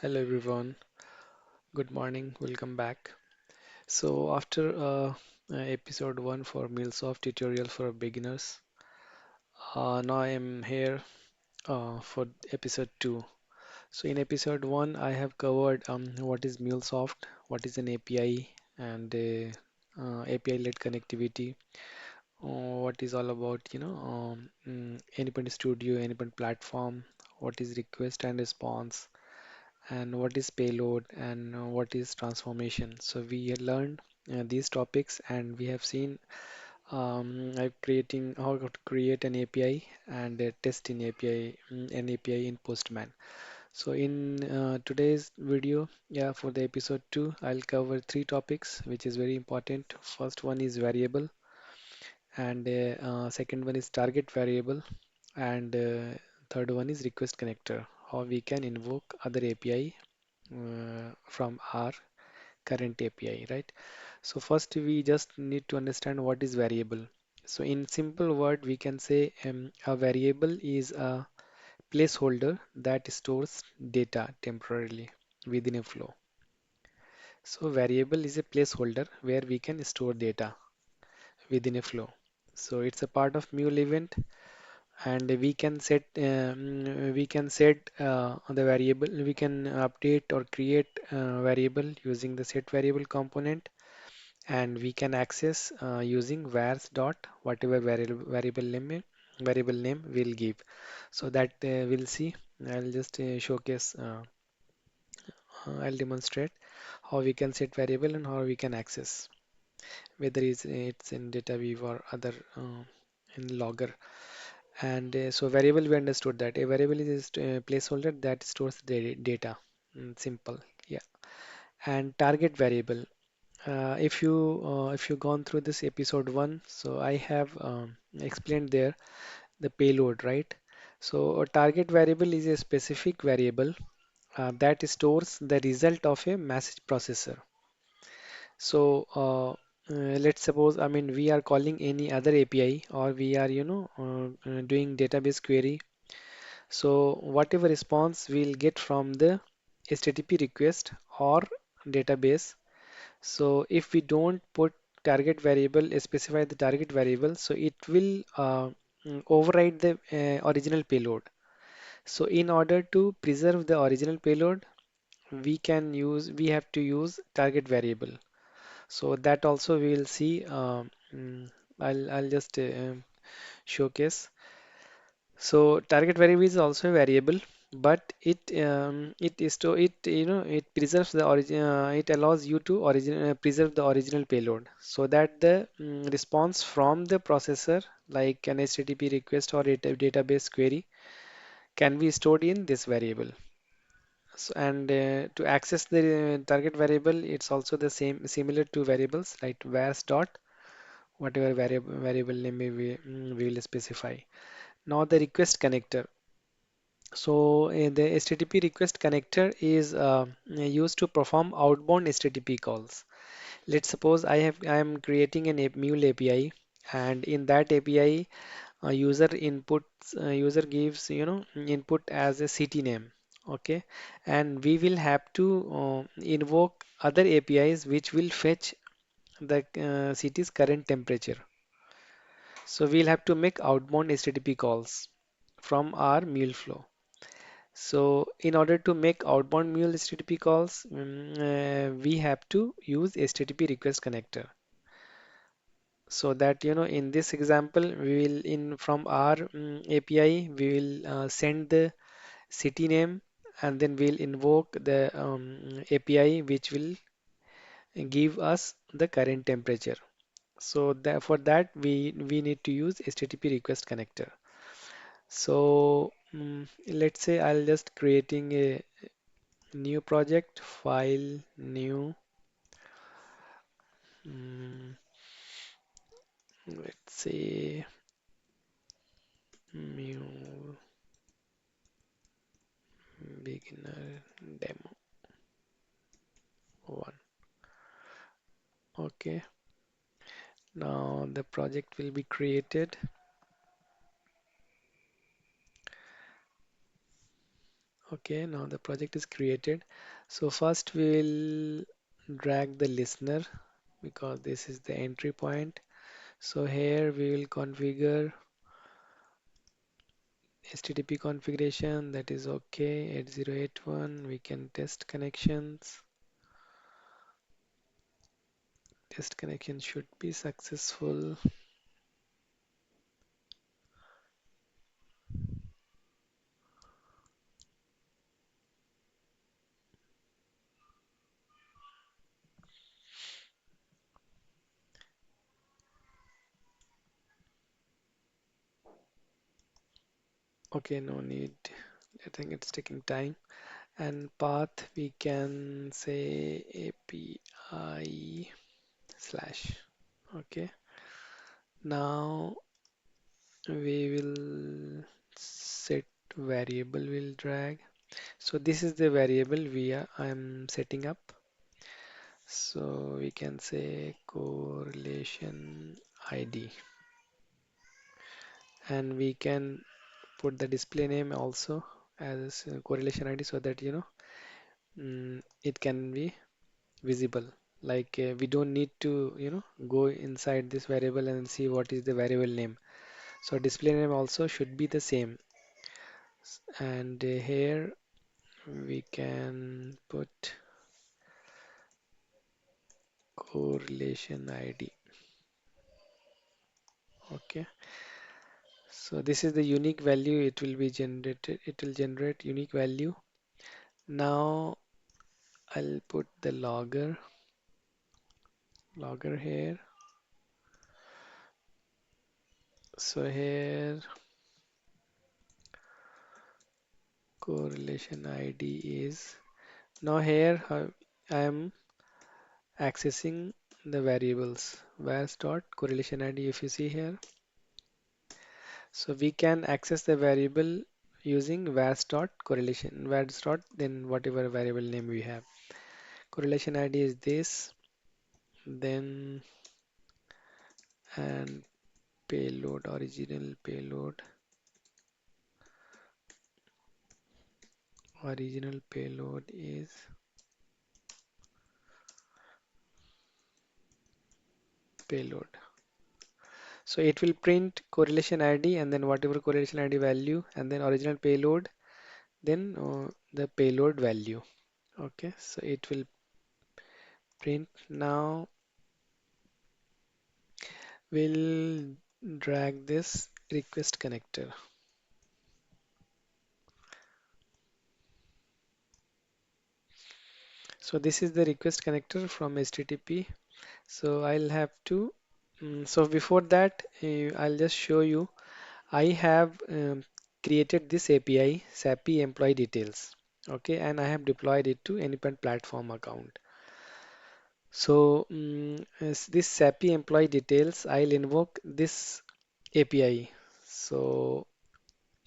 Hello everyone, good morning, welcome back. So after episode 1 for MuleSoft tutorial for beginners, now I am here for episode 2. So in episode 1 I have covered what is MuleSoft, what is an API and API-led connectivity, what is all about, Endpoint Studio, Endpoint Platform, what is request and response, and what is payload and what is transformation. So we had learned these topics and we have seen I'm creating how to create an API and test in API, an API in Postman. So in today's video, yeah, for the episode 2, I'll cover three topics which is very important. First one is variable and second one is target variable and third one is request connector, how we can invoke other API from our current API, right? So first we just need to understand what is variable. So in simple word, we can say a variable is a placeholder that stores data temporarily within a flow. So variable is a placeholder where we can store data within a flow. So it's a part of Mule event and we can set the variable, we can update or create variable using the set variable component, and we can access using vars dot whatever variable name we'll give. So that we'll see. I'll just showcase. I'll demonstrate how we can set variable and how we can access, whether it's in data weave or other in logger. And so variable, we understood that a variable is a placeholder that stores the data. Simple, yeah. And target variable. If you gone through this episode 1, so I have explained there the payload, right? So a target variable is a specific variable that stores the result of a message processor. So let's suppose, I mean, we are calling any other API or we are, doing database query. So whatever response we'll get from the HTTP request or database. So if we don't put target variable, specify the target variable, so it will override the original payload. So in order to preserve the original payload, we have to use target variable. So that also we will see. I'll just showcase. So target variable is also a variable, but it is to it it preserves the origin. It allows you to preserve the original payload so that the response from the processor, like an HTTP request or a database query, can be stored in this variable. So, and to access the target variable, it's also the same, similar to variables like vars dot whatever variable name we will specify. Now the request connector. So the HTTP request connector is used to perform outbound HTTP calls. Let's suppose I am creating an Mule API, and in that API, user gives input as a city name. Okay, and we will have to invoke other APIs which will fetch the city's current temperature. So we'll have to make outbound HTTP calls from our Mule flow. So in order to make outbound Mule HTTP calls, we have to use HTTP request connector. So that in this example, we will in from our API, we will send the city name and then we'll invoke the API which will give us the current temperature. So that for that we need to use HTTP request connector. So let's say I'll just creating a new project, file, new, mm, let's say Mule beginner demo 1. Okay, now the project will be created. Okay, now the project is created. So first we'll drag the listener because this is the entry point. So here we will configure HTTP configuration, that is okay. 8081, we can test connections. Test connection should be successful. Okay, no need. I think it's taking time. And path, we can say API slash. Okay, now we will set variable, we'll drag. So this is the variable I'm setting up. So we can say correlation ID, and we can put the display name also as correlation ID so that it can be visible. Like we don't need to go inside this variable and see what is the variable name. So display name also should be the same. And here we can put correlation ID. Okay. So this is the unique value it will be generated. It will generate unique value. Now I'll put the logger here. So here correlation ID is, now here I am accessing the variables vars dot correlation ID, if you see here. So we can access the variable using vars dot correlation, vars dot then whatever variable name we have. Correlation ID is this, then and payload, original payload is payload. So it will print correlation ID and then whatever correlation ID value and then original payload, then the payload value. Okay, so it will print. Now we'll drag this request connector. So this is the request connector from HTTP. So I'll have to, so before that, I'll just show you. I have created this API, SAPI employee details. Okay, and I have deployed it to Anypad platform account. So as this SAPI employee details, I'll invoke this API. So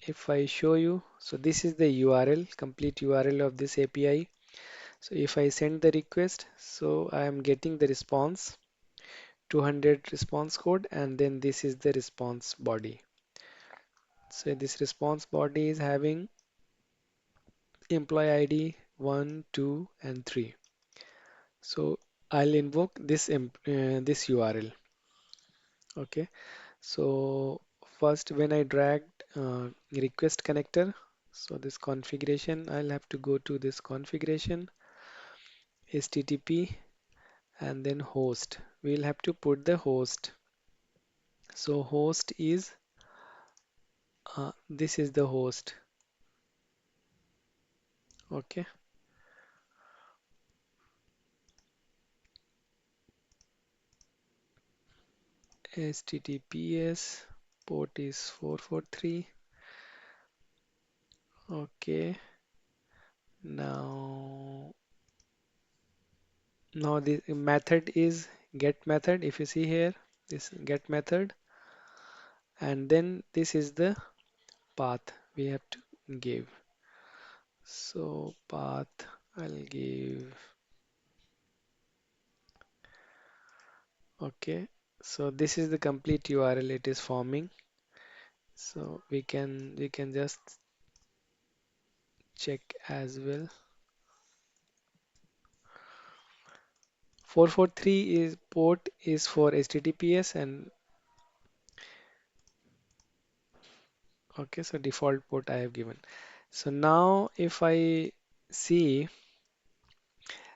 if I show you, so this is the URL, complete URL of this API. So if I send the request, so I am getting the response, 200 response code, and then this is the response body. So this response body is having employee ID 1, 2, and 3. So I'll invoke this URL. Okay. So first, when I dragged request connector, so this configuration, I'll have to go to this configuration, HTTP, and then host. We'll have to put the host. So host is this is the host. Okay. HTTPS port is 443. Okay. Now, now the method is get method. If you see here, this get method, and then this is the path we have to give. So path, I'll give. Okay. So this is the complete URL it is forming. So we can just check as well. 443 is port is for HTTPS and okay, so default port I have given. So now if I see,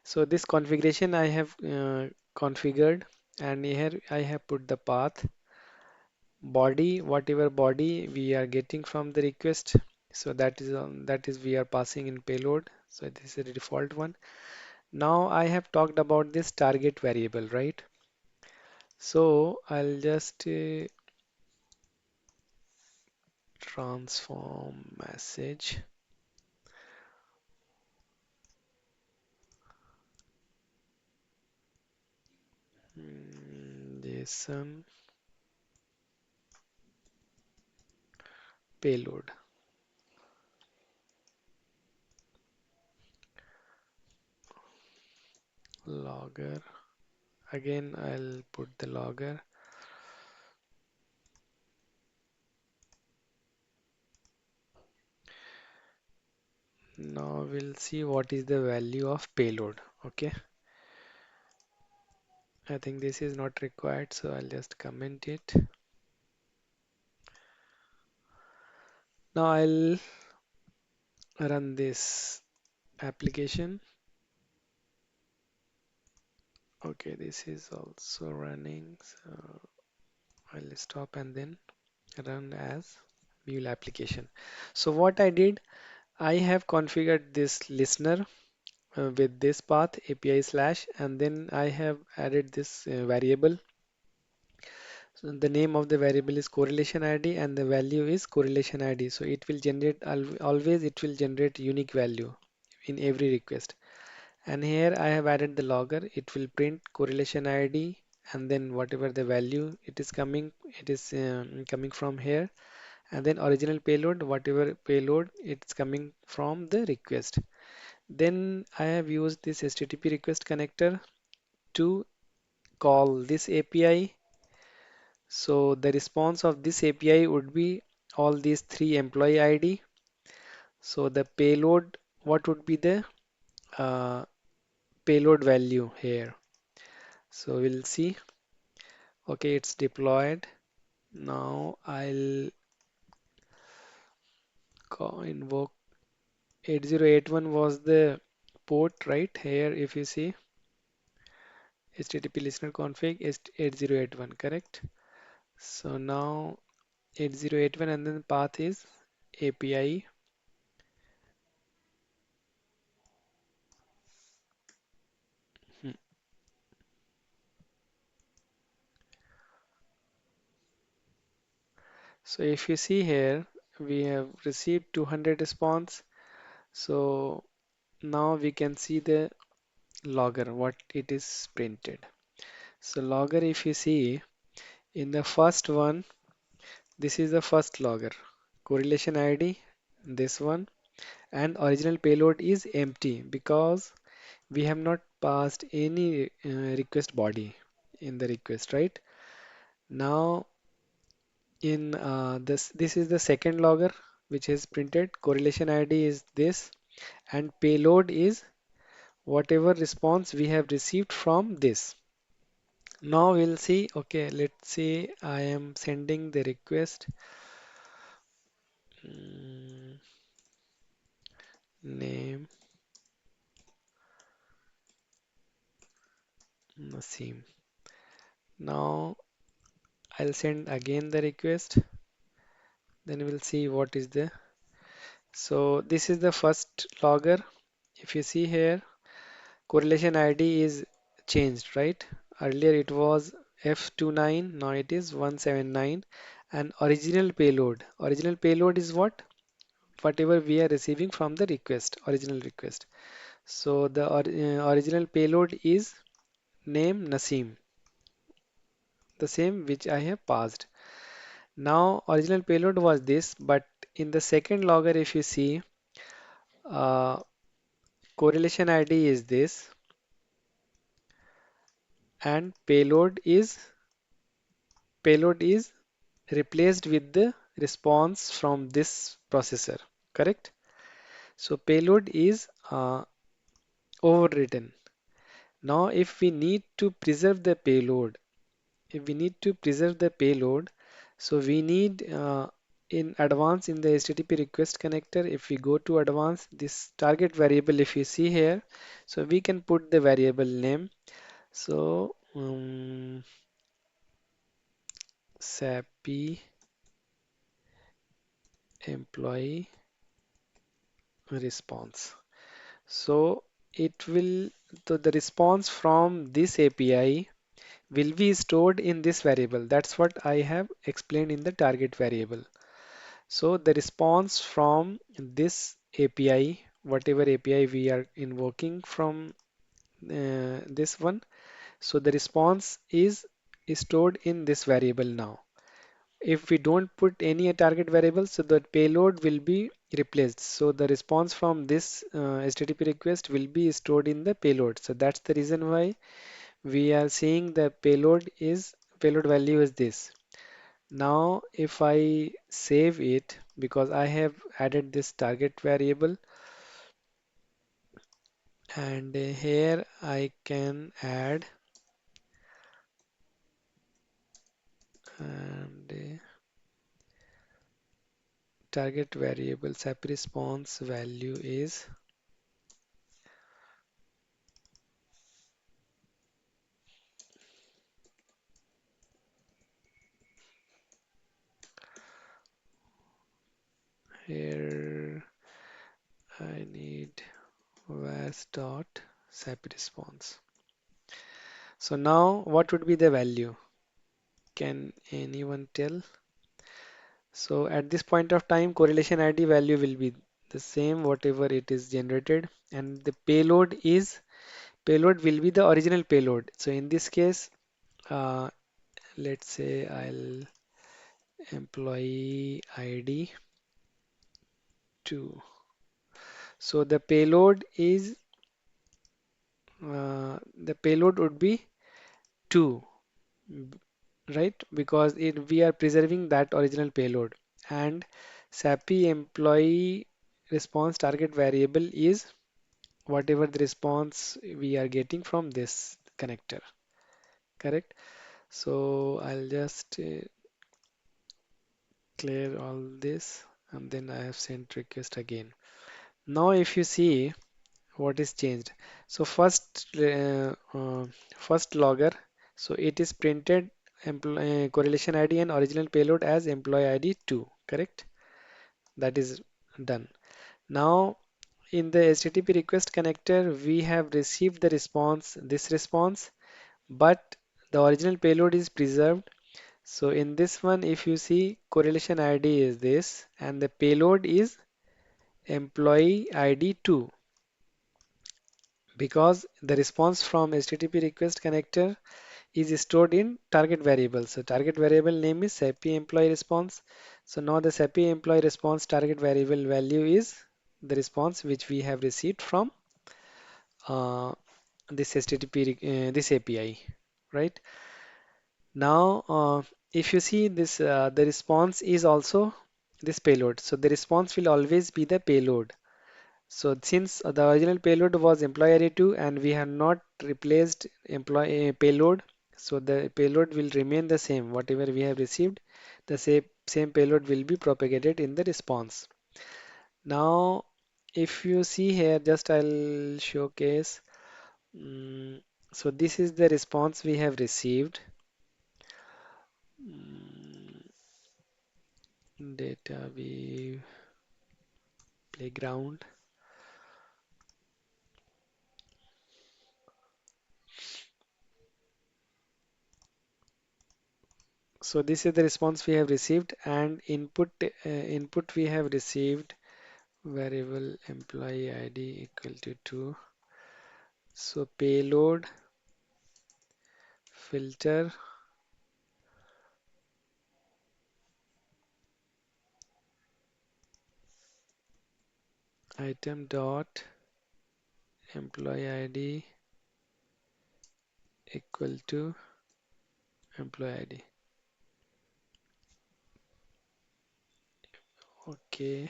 so this configuration I have configured, and here I have put the path body, whatever body we are getting from the request. So that is we are passing in payload. So this is the default one. Now I have talked about this target variable, right? So I'll just transform message. JSON payload logger. Again, I'll put the logger. Now we'll see what is the value of payload. Okay, I think this is not required, so I'll just comment it. Now I'll run this application. Okay, this is also running, so I'll stop and then run as Mule application. So what I did, I have configured this listener with this path API slash, and then I have added this variable. So the name of the variable is correlation ID and the value is correlation ID. So it will generate always it will generate unique value in every request. And here I have added the logger. It will print correlation ID and then whatever the value it is coming, it is coming from here. And then original payload, whatever payload it's coming from the request. Then I have used this HTTP request connector to call this API. So the response of this API would be all these three employee ID. So the payload, what would be the uh, payload value here? So we'll see. Okay, it's deployed. Now I'll invoke 8081 was the port right here. If you see HTTP listener config is 8081, correct? So now 8081 and then path is API. Hmm. So if you see here, we have received 200 response. So now we can see the logger, what it is printed. So logger, if you see in the first one, this is the first logger. Correlation ID, this one, and original payload is empty because we have not passed any request body in the request, right? Now in this is the second logger which is printed. Correlation ID is this, and payload is whatever response we have received from this. Now we'll see, okay, let's say I am sending the request mm, name Naseem. Now I'll send again the request, then we'll see what is the. So this is the first logger. If you see here, correlation ID is changed, right? Earlier it was F29, now it is 179. And original payload is what? Whatever we are receiving from the request, original request. So the original payload is name Naseem, the same which I have passed. Now original payload was this, but in the second logger, if you see, uh, correlation ID is this, and payload is replaced with the response from this processor, correct? So payload is overwritten. Now, if we need to preserve the payload, if we need to preserve the payload, so we need in advance in the HTTP request connector, if we go to advanced, this target variable, if you see here, so we can put the variable name. So SAPI employee response. So it will, so the response from this API will be stored in this variable. That's what I have explained in the target variable. So the response from this API, whatever API we are invoking from this one, so the response is stored in this variable now. If we don't put any target variable, so the payload will be replaced. So the response from this HTTP request will be stored in the payload. So that's the reason why we are seeing the payload value is this. Now, if I save it, because I have added this target variable, and here I can add and target variable SAP response value is here. I need was dot SAP response. So now what would be the value? Can anyone tell? So at this point of time, correlation ID value will be the same, whatever it is generated, and the payload will be the original payload. So in this case, uh, let's say I'll employee ID 2. So the payload would be 2, right? Because we are preserving that original payload. And SAPI employee response target variable is whatever the response we are getting from this connector, correct? So I'll just clear all this, and then I have sent request again. Now if you see what is changed, so first logger, so it is printed correlation ID and original payload as employee ID 2, correct? That is done. Now in the HTTP request connector, we have received the response, this response, but the original payload is preserved. So in this one, if you see, correlation ID is this, and the payload is employee ID 2, because the response from HTTP request connector is stored in target variable. So target variable name is SAPI employee response. So now the SAPI employee response target variable value is the response which we have received from this HTTP this API, right? Now, if you see this, the response is also this payload. So the response will always be the payload. So since the original payload was employee array 2 and we have not replaced employee payload, so the payload will remain the same. Whatever we have received, the same payload will be propagated in the response. Now, if you see here, just I'll showcase. Mm, so this is the response we have received. Mm, data we playground. So this is the response we have received, and input we have received variable employee ID equal to 2. So payload filter item dot employee ID equal to employee ID. Okay.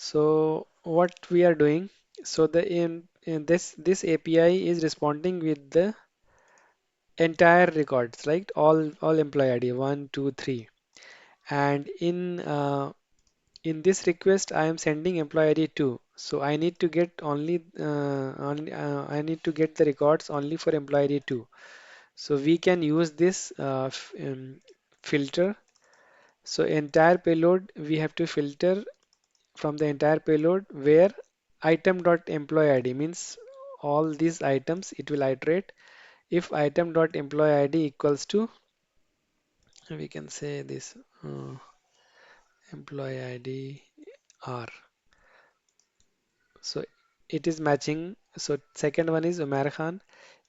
So what we are doing, so in this API is responding with the entire records, right? All employee ID 1, 2, 3, and in this request I am sending employee ID 2. So I need to get I need to get the records only for employee ID 2. So we can use this filter. So entire payload we have to filter from the entire payload where item dot employee ID means all these items it will iterate. If item dot employee ID equals to, we can say this uh, employee ID R. So it is matching. So second one is Umar Khan.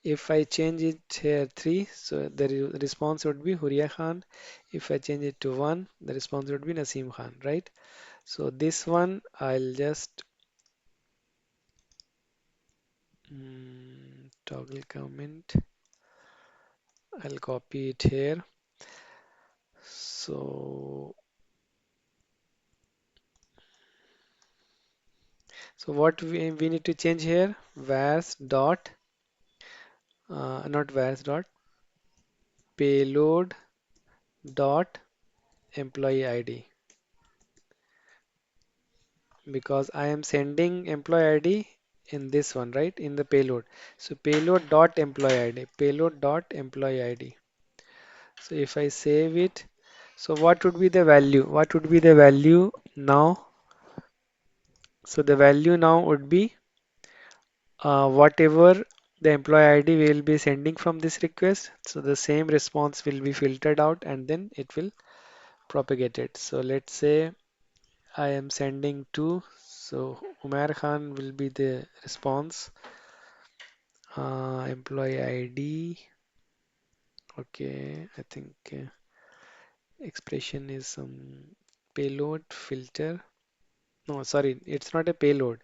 If I change it here 3, so the response would be Huria Khan. If I change it to 1, the response would be Naseem Khan, right? So this one I'll just toggle comment. I'll copy it here. So what we need to change here, vars dot not vars dot payload dot employee ID, because I am sending employee ID in this one, right? In the payload. So payload dot employee ID, payload dot employee ID. So if I save it, so what would be the value? What would be the value now? So the value now would be whatever the employee ID will be sending from this request. So the same response will be filtered out and then it will propagate it. So let's say I am sending to, so Umair Khan will be the response. Employee ID. Okay, I think expression is some payload filter. No, sorry, it's not a payload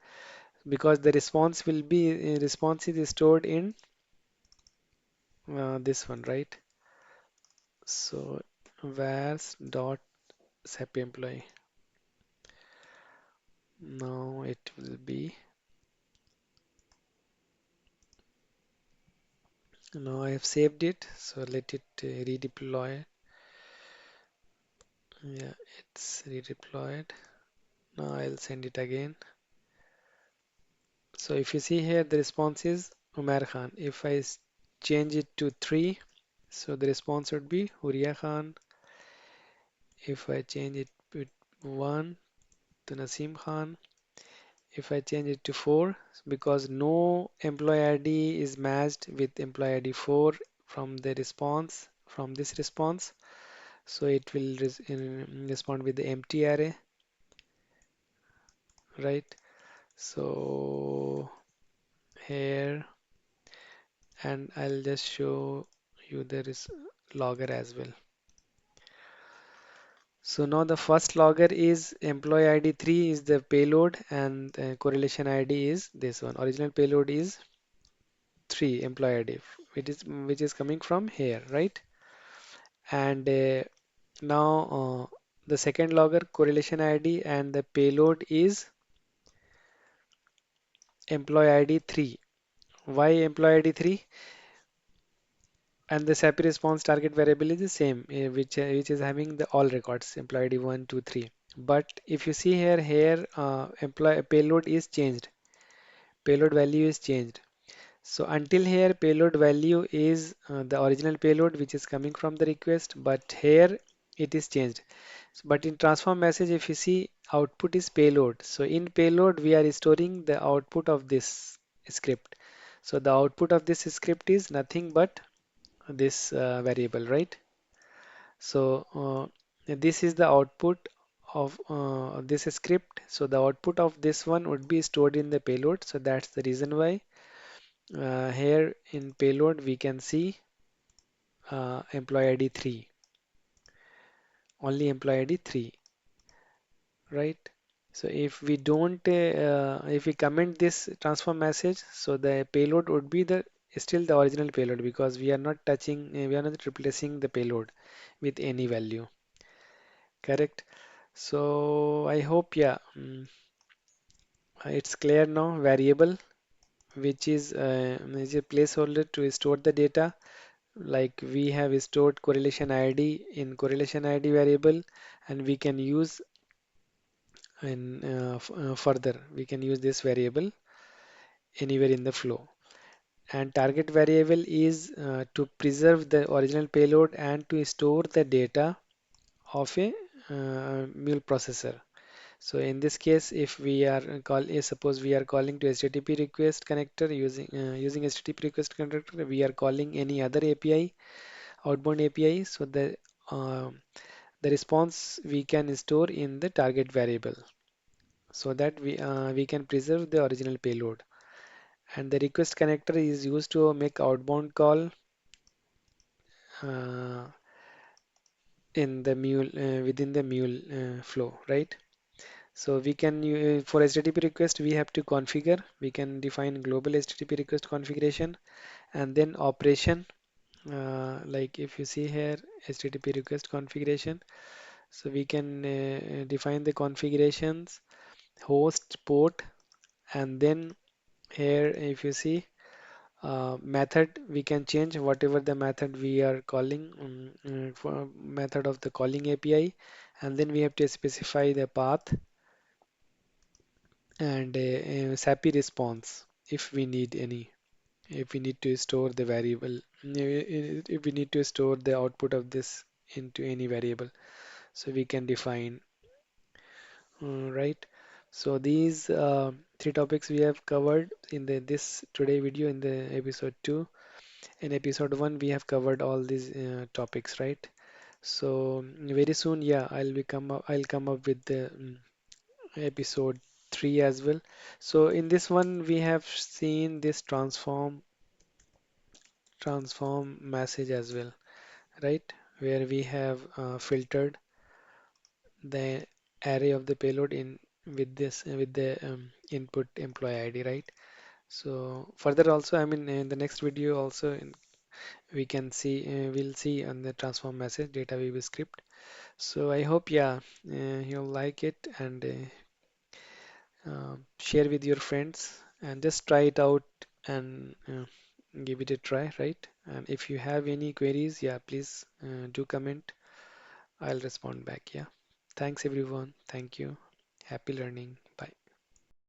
because the response will be response is stored in this one, right? So vars dot SAP employee. Now it will be. Now I have saved it. So let it redeploy. Yeah, it's redeployed. Now I'll send it again. So if you see here, the response is Umair Khan. If I change it to 3, so the response would be Huria Khan. If I change it to 1, to Naseem Khan. If I change it to 4, because no employee ID is matched with employee ID 4 from the response, from this response, so it will respond with the empty array, right? So here, and I'll just show you there is logger as well. So now the first logger is employee ID 3 is the payload and correlation ID is this one. Original payload is 3 employee ID, which is coming from here, right? And now the second logger correlation ID and the payload is employee ID 3. Why employee ID 3? And the SAP response target variable is the same, which is having the all records employee ID 1, 2, 3. But if you see here employee payload is changed. Payload value is changed. So until here, payload value is the original payload which is coming from the request, but here it is changed. But in transform message, if you see output is payload. So in payload, we are storing the output of this script. So the output of this script is nothing but this variable, right? So this is the output of this script. So the output of this one would be stored in the payload. So that's the reason why here in payload we can see employee ID 3, only employee ID 3, right? So if we don't, if we comment this transform message, so the payload would be the still the original payload because we are not touching, we are not replacing the payload with any value, correct? So I hope, yeah. It's clear now. Variable, which is a placeholder to store the data. Like we have stored correlation ID in correlation ID variable, and we can use further. We can use this variable anywhere in the flow. And target variable is to preserve the original payload and to store the data of a Mule processor. So in this case, if we are suppose we are calling to HTTP request connector using HTTP request connector, we are calling any other API, outbound API. So the response we can store in the target variable, so that we can preserve the original payload. And the request connector is used to make outbound call uh, in the Mule within the Mule flow, right? So we can for HTTP request we have to configure. We can define global HTTP request configuration and then operation. Like if you see here HTTP request configuration, so we can define the configurations, host, port, and then here if you see method, we can change whatever the method we are calling for method of the calling API, and then we have to specify the path and a SAPI response if we need any. If we need to store the variable, if we need to store the output of this into any variable, so we can define, right? So these three topics we have covered in the this today video in the episode 2. In episode 1, we have covered all these topics, right? So very soon, yeah, I'll come up with the episode 3 as well. So in this one, we have seen this transform message as well, right? Where we have filtered the array of the payload in with the input employee ID, right? So further also, I mean, in the next video also we can see we'll see on the transform message data VB script. So I hope, yeah, you'll like it and share with your friends and just try it out and give it a try, right? And if you have any queries, yeah, please do comment. I'll respond back. Yeah. Thanks everyone. Thank you. Happy learning.